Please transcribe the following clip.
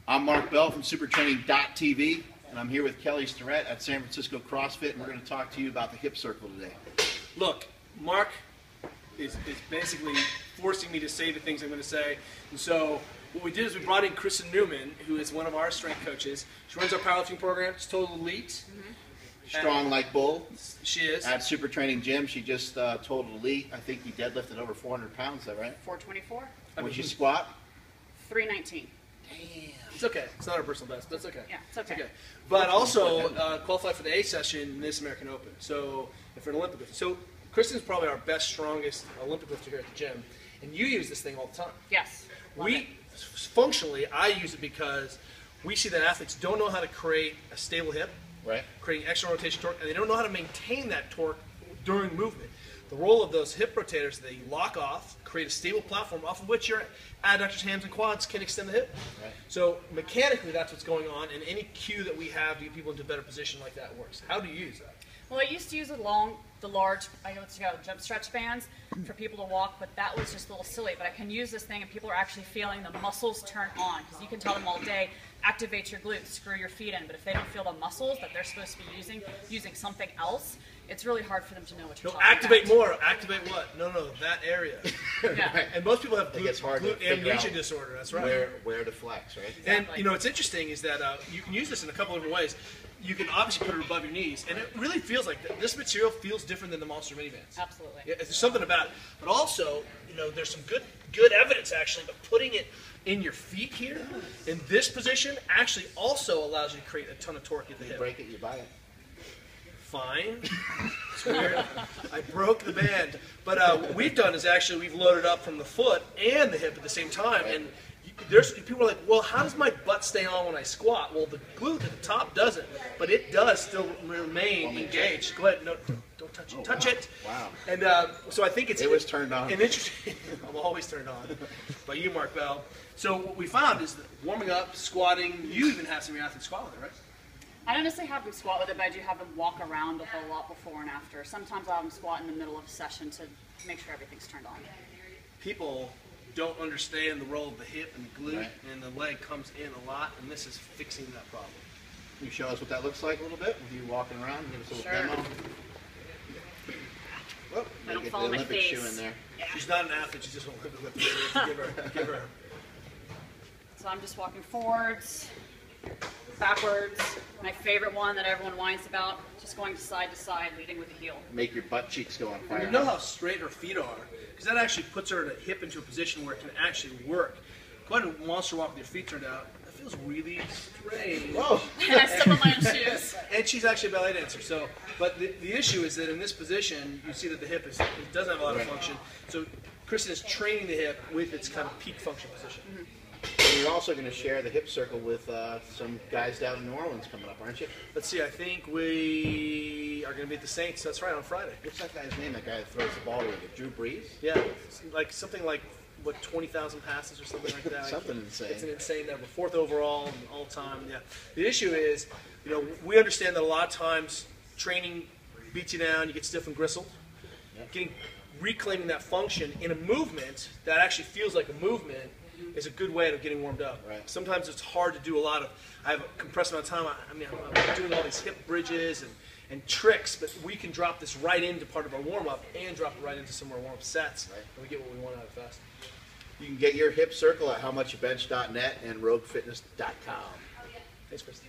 I'm Mark Bell from supertraining.tv, and I'm here with Kelly Starrett at San Francisco CrossFit, and we're going to talk to you about the hip circle today. Look, Mark is basically forcing me to say the things I'm going to say, and so what we did is we brought in Kristen Newman, who is one of our strength coaches. She runs our powerlifting program. She's total elite. Strong like bull. She is. At Super Training Gym, she just total elite. I think you deadlifted over 400 pounds, is that right? 424. Would you squat? 319. Damn. It's okay. It's not our personal best. That's okay. Yeah, it's okay. It's okay. But also qualified for the A session in this American Open. So if you're an Olympic lifter. So Kristen's probably our best, strongest Olympic lifter here at the gym. And you use this thing all the time. Yes. Functionally, I use it because we see that athletes don't know how to create a stable hip, right, creating extra rotation torque, and they don't know how to maintain that torque during movement. The role of those hip rotators, they lock off, create a stable platform off of which your adductors, hams, and quads can extend the hip. Right. So mechanically, that's what's going on, and any cue that we have to get people into a better position like that works. How do you use that? Well, I used to use the large, jump stretch bands for people to walk, but that was just a little silly. But I can use this thing, and people are actually feeling the muscles turn on, because you can tell them all day, activate your glutes, screw your feet in. But if they don't feel the muscles that they're supposed to be using something else, it's really hard for them to know what you're talking activate about. more. Activate what? No, that area. Yeah. And most people have glute amnesia disorder. That's right. Where to flex, right? Exactly. And what's interesting is that you can use this in a couple different ways. You can obviously put it above your knees, and it really feels like this material feels different than the Monster minibands. Absolutely. Yeah, there's something about it. But also, there's some good evidence actually, but putting it in your feet here, in this position, actually also allows you to create a ton of torque at the hip. You break it, you buy it. Fine. It's weird. I broke the band. But what we've done is actually we've loaded up from the foot and the hip at the same time. And there's people are like, well, how does my butt stay on when I squat? Well, the glute at the top doesn't, but it does still remain engaged. Go ahead. No, don't touch it. Touch it. Wow. And so I think it was turned on. And interesting. I'm always turned on by you, Mark Bell. So what we found is that warming up, squatting, you even have some of your athletes squat with it, right? I don't necessarily have them squat with it, but I do have them walk around a whole lot before and after. Sometimes I'll have them squat in the middle of a session to make sure everything's turned on. People don't understand the role of the hip and the glute, right, and the leg comes in a lot, and this is fixing that problem. Can you show us what that looks like a little bit with you walking around? Give us a little demo. Whoop, I don't get follow the my Olympic face. shoe in there. Yeah. She's not an athlete, she's just an Olympic lifter. Give her. So I'm just walking forwards, backwards. My favorite one that everyone whines about, just going side to side, leading with the heel. Make your butt cheeks go on fire. You know how straight her feet are, because that actually puts her hip into a position where it can actually work. Go ahead and monster walk with your feet turned out. That feels really straight. Whoa! And I step on my own shoes. And she's actually a ballet dancer. So, but the issue is that in this position, you see that the hip it doesn't have a lot of function. So Kristen is training the hip with its kind of peak function position. Mm-hmm. And you're also going to share the hip circle with some guys down in New Orleans coming up, aren't you? Let's see, I think we are going to be at the Saints. That's right, on Friday. What's that guy's name? That guy that throws the ball with it? Drew Brees? Yeah, like something like, what, 20,000 passes or something like that. Something insane. It's an insane number. 4th overall and all time. Yeah. The issue is, we understand that a lot of times training beats you down, you get stiff and gristled. Yep. Reclaiming that function in a movement that actually feels like a movement is a good way of getting warmed up. Right. Sometimes it's hard to do a lot of, I have a compressed amount of time, I'm doing all these hip bridges and tricks, but we can drop this right into part of our warm-up and drop it right into some of our warm-up sets, right, and we get what we want out of it fast. You can get your hip circle at howmuchyoubench.net and roguefitness.com. Thanks, Kristen.